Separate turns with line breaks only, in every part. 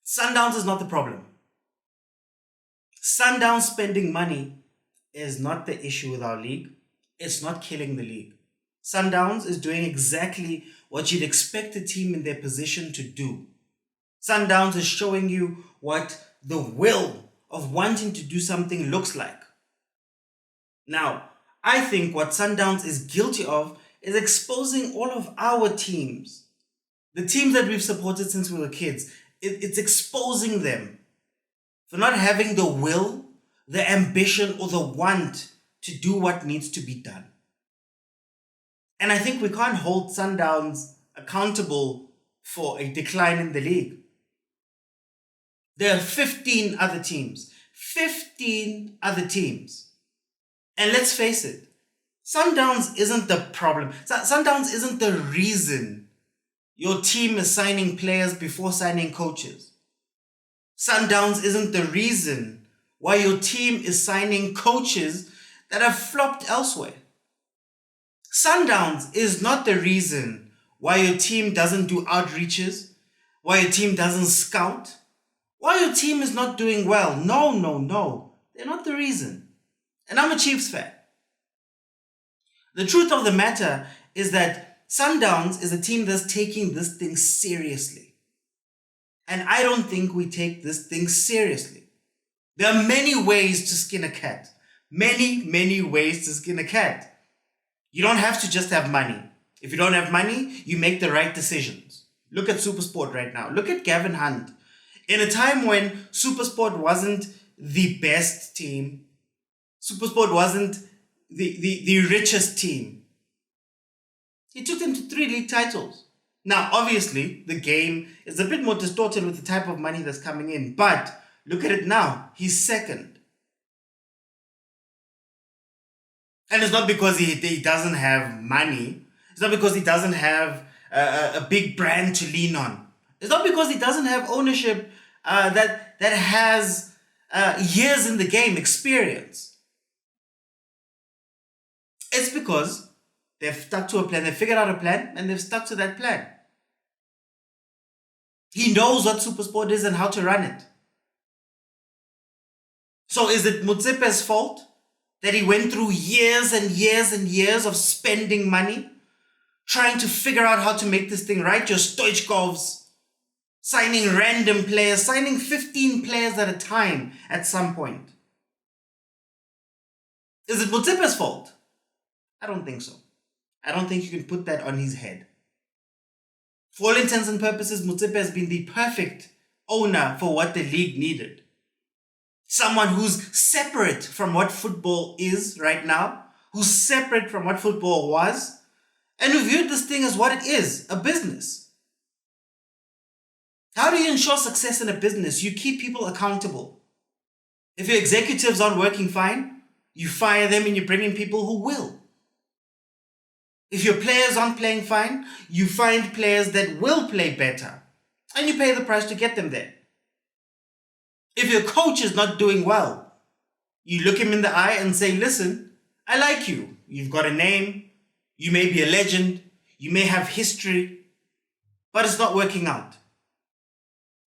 Sundowns is not the problem. Sundowns spending money is not the issue with our league. It's not killing the league. Sundowns is doing exactly what you'd expect a team in their position to do. Sundowns is showing you what the will of wanting to do something looks like. Now, I think what Sundowns is guilty of is exposing all of our teams. The teams that we've supported since we were kids. It's exposing them for not having the will, the ambition, or the want to do what needs to be done. And I think we can't hold Sundowns accountable for a decline in the league. There are 15 other teams. 15 other teams. And let's face it, Sundowns isn't the problem. Sundowns isn't the reason your team is signing players before signing coaches. Sundowns isn't the reason why your team is signing coaches that have flopped elsewhere. Sundowns is not the reason why your team doesn't do outreaches, why your team doesn't scout, why your team is not doing well. No. They're not the reason. And I'm a Chiefs fan. The truth of the matter is that Sundowns is a team that's taking this thing seriously. And I don't think we take this thing seriously. There are many ways to skin a cat. Many ways to skin a cat. You don't have to just have money. If you don't have money, you make the right decisions. Look at SuperSport right now. Look at Gavin Hunt. In a time when SuperSport wasn't the best team, SuperSport wasn't the richest team, he took them to 3 league titles. Now, obviously, the game is a bit more distorted with the type of money that's coming in, but look at it now. He's second. And it's not because he doesn't have money. It's not because he doesn't have a big brand to lean on. It's not because he doesn't have ownership that has years in the game experience. It's because they've stuck to a plan. They've figured out a plan and they've stuck to that plan. He knows what SuperSport is and how to run it. So is it Motsepe's fault that he went through years and years of spending money, trying to figure out how to make this thing right? Your Stoichkovs, signing random players, signing 15 players at a time at some point. Is it Motsepe's fault? I don't think so. I don't think you can put that on his head. For all intents and purposes, Motsepe has been the perfect owner for what the league needed. Someone who's separate from what football is right now, who's separate from what football was, and who viewed this thing as what it is, a business. How do you ensure success in a business? You keep people accountable. If your executives aren't working fine, you fire them and you bring in people who will. If your players aren't playing fine, you find players that will play better, and you pay the price to get them there. If your coach is not doing well, you look him in the eye and say, listen, I like you. You've got a name. You may be a legend. You may have history, but it's not working out.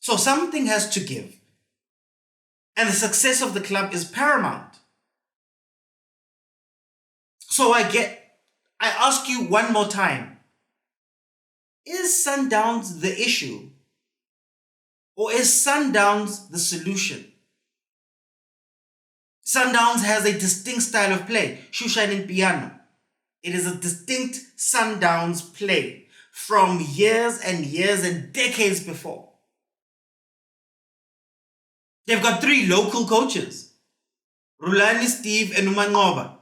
So something has to give. And the success of the club is paramount. So I ask you one more time, is Sundowns the issue? Or is Sundowns the solution? Sundowns has a distinct style of play, shoeshine and piano. It is a distinct Sundowns play from years and decades before. They've got 3 local coaches, Rulani, Steve, and Umangoba.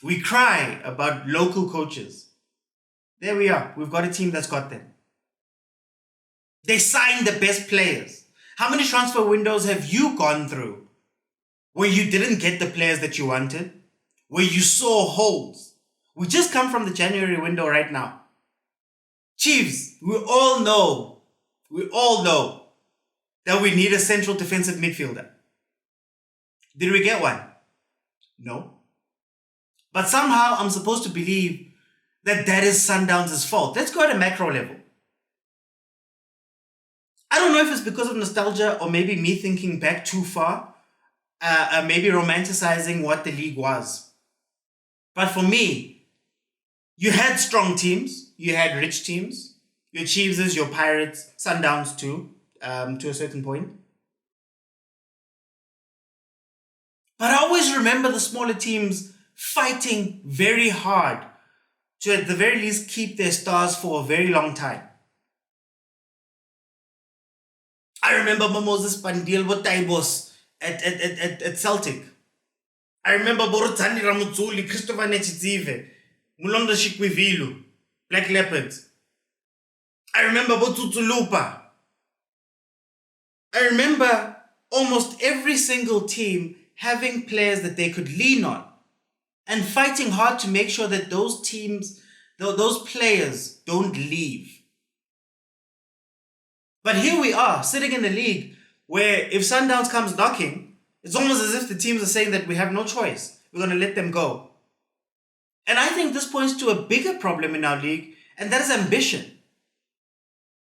We cry about local coaches. There we are. We've got a team that's got them. They signed the best players. How many transfer windows have you gone through where you didn't get the players that you wanted? Where you saw holes? We just come from the January window right now. Chiefs, we all know that we need a central defensive midfielder. Did we get one? No. But somehow I'm supposed to believe that is Sundowns' fault. Let's go at a macro level. I don't know if it's because of nostalgia or maybe me thinking back too far, maybe romanticizing what the league was. But for me, you had strong teams, you had rich teams, your Chiefs, your Pirates, Sundowns too, to a certain point. But I always remember the smaller teams fighting very hard to at the very least keep their stars for a very long time. I remember Moses Pandiel Taibos at Celtic. I remember Borotani Ramutsuli, Christopher Nechidzive, Mulonda Shikwivilu, Black Leopards. I remember Botutulupa. I remember almost every single team having players that they could lean on and fighting hard to make sure that those teams, those players don't leave. But here we are, sitting in a league where if Sundowns comes knocking, it's almost as if the teams are saying that we have no choice. We're going to let them go. And I think this points to a bigger problem in our league, and that is ambition.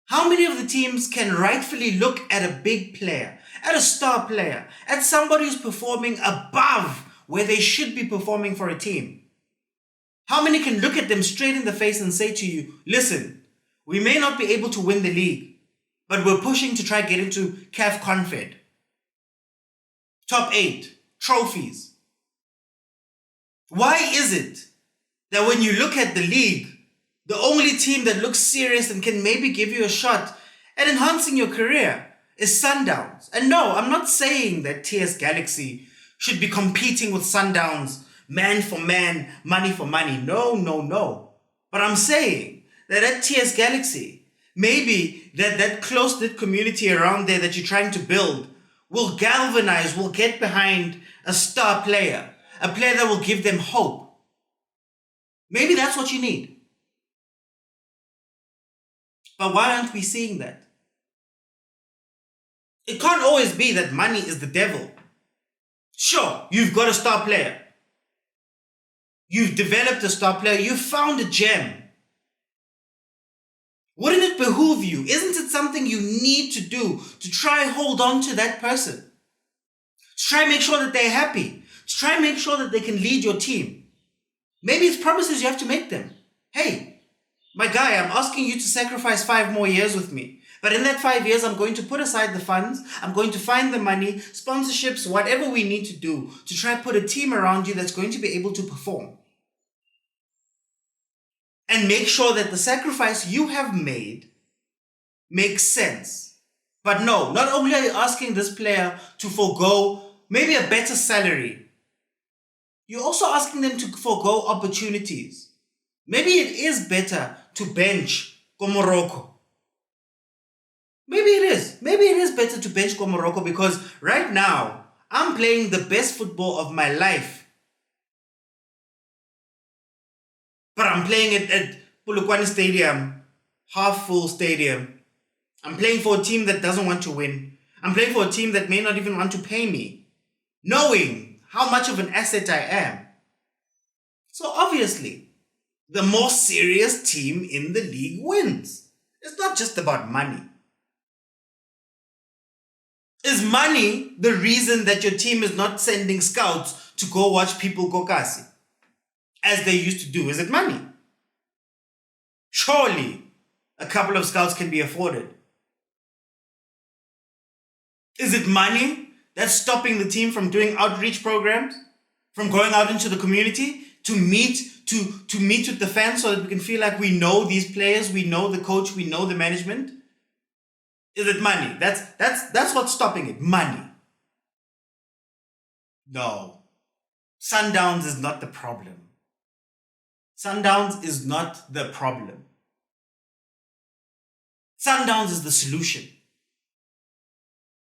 How many of the teams can rightfully look at a big player, at a star player, at somebody who's performing above where they should be performing for a team? How many can look at them straight in the face and say to you, listen, we may not be able to win the league, but we're pushing to try get into CAF Confed. Top 8, trophies. Why is it that when you look at the league, the only team that looks serious and can maybe give you a shot at enhancing your career is Sundowns? And no, I'm not saying that TS Galaxy should be competing with Sundowns, man for man, money for money. No. But I'm saying that at TS Galaxy, maybe that close-knit community around there that you're trying to build will galvanize, will get behind a star player, a player that will give them hope. Maybe that's what you need. But why aren't we seeing that? It can't always be that money is the devil. Sure, you've got a star player. You've developed a star player. You've found a gem. Wouldn't it behoove you? Isn't it something you need to do to try and hold on to that person? To try and make sure that they're happy. To try and make sure that they can lead your team. Maybe it's promises you have to make them. Hey, my guy, I'm asking you to sacrifice 5 more years with me. But in that 5 years, I'm going to put aside the funds. I'm going to find the money, sponsorships, whatever we need to do to try and put a team around you that's going to be able to perform. And make sure that the sacrifice you have made makes sense. But no, not only are you asking this player to forego maybe a better salary, you're also asking them to forego opportunities. Maybe it is better to bench Komoroko. Maybe it is. Maybe it is better to bench Komoroko because right now, I'm playing the best football of my life. But I'm playing it at Polokwane Stadium, half full stadium. I'm playing for a team that doesn't want to win. I'm playing for a team that may not even want to pay me, knowing how much of an asset I am. So obviously, the more serious team in the league wins. It's not just about money. Is money the reason that your team is not sending scouts to go watch people go kasi, as they used to do? Is it money? Surely, a couple of scouts can be afforded. Is it money that's stopping the team from doing outreach programs? From going out into the community to meet with the fans so that we can feel like we know these players, we know the coach, we know the management? Is it money? That's what's stopping it. Money. No. Sundowns is not the problem. Sundowns is not the problem. Sundowns is the solution.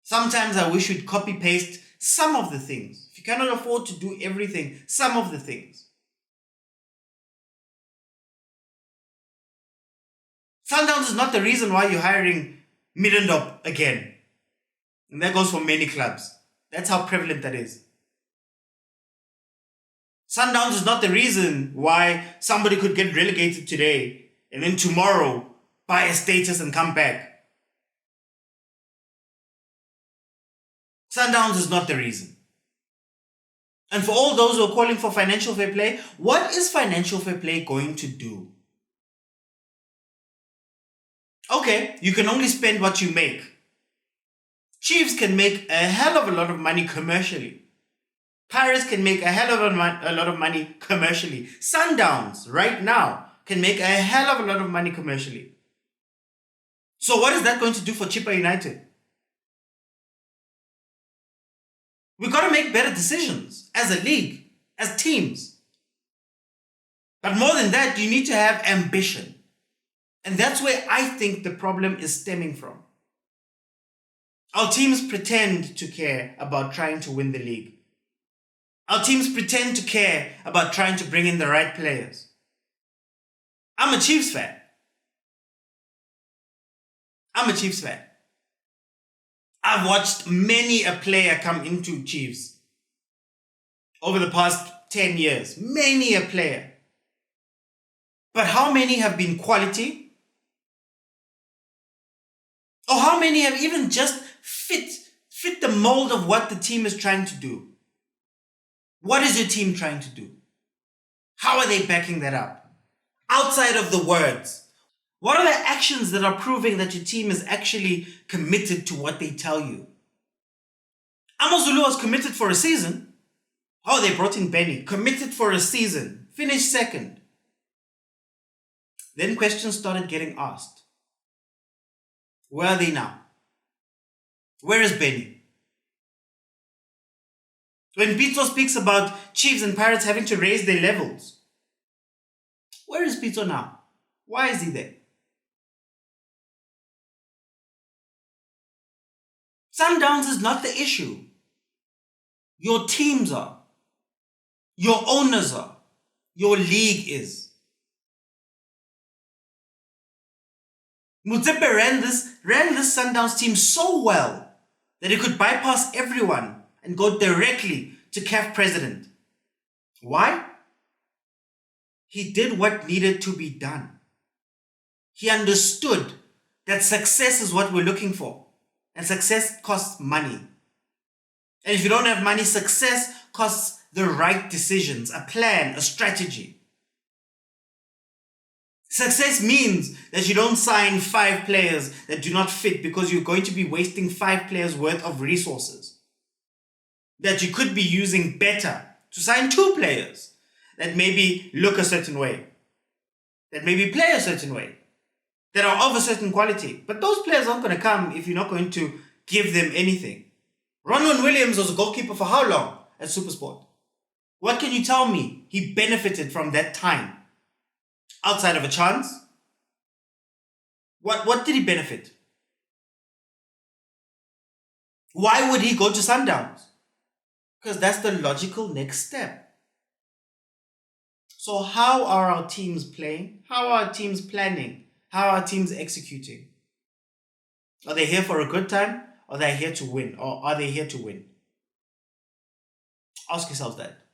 Sometimes I wish we'd copy-paste some of the things. If you cannot afford to do everything, some of the things. Sundowns is not the reason why you're hiring Middendorp again. And that goes for many clubs. That's how prevalent that is. Sundowns is not the reason why somebody could get relegated today and then tomorrow buy a status and come back. Sundowns is not the reason. And for all those who are calling for financial fair play, what is financial fair play going to do? Okay, you can only spend what you make. Chiefs can make a hell of a lot of money commercially. Pirates can make a hell of a lot of money commercially. Sundowns, right now, can make a hell of a lot of money commercially. So what is that going to do for Chippa United? We've got to make better decisions as a league, as teams. But more than that, you need to have ambition. And that's where I think the problem is stemming from. Our teams pretend to care about trying to win the league. Our teams pretend to care about trying to bring in the right players. I'm a Chiefs fan. I've watched many a player come into Chiefs over the past 10 years. Many a player. But how many have been quality? Or how many have even just fit the mold of what the team is trying to do? What is your team trying to do? How are they backing that up? Outside of the words, what are the actions that are proving that your team is actually committed to what they tell you? Amazulu was committed for a season. Oh, they brought in Benny. Committed for a season. Finished second. Then questions started getting asked. Where are they now? Where is Benny? When Pitso speaks about Chiefs and Pirates having to raise their levels, where is Pitso now? Why is he there? Sundowns is not the issue. Your teams are. Your owners are. Your league is. Motsepe ran this Sundowns team so well that he could bypass everyone and go directly to CAF president. Why? He did what needed to be done. He understood that success is what we're looking for. And success costs money. And if you don't have money, success costs the right decisions, a plan, a strategy. Success means that you don't sign 5 players that do not fit because you're going to be wasting 5 players worth of resources that you could be using better to sign 2 players that maybe look a certain way, that maybe play a certain way, that are of a certain quality. But those players aren't going to come if you're not going to give them anything. Ronwen Williams was a goalkeeper for how long at Supersport? What can you tell me he benefited from that time? Outside of a chance? What did he benefit? Why would he go to Sundowns? Because that's the logical next step. So how are our teams playing? How are our teams planning? How are our teams executing? Are they here for a good time? Or are they here to win? Or are they here to win? Ask yourself that.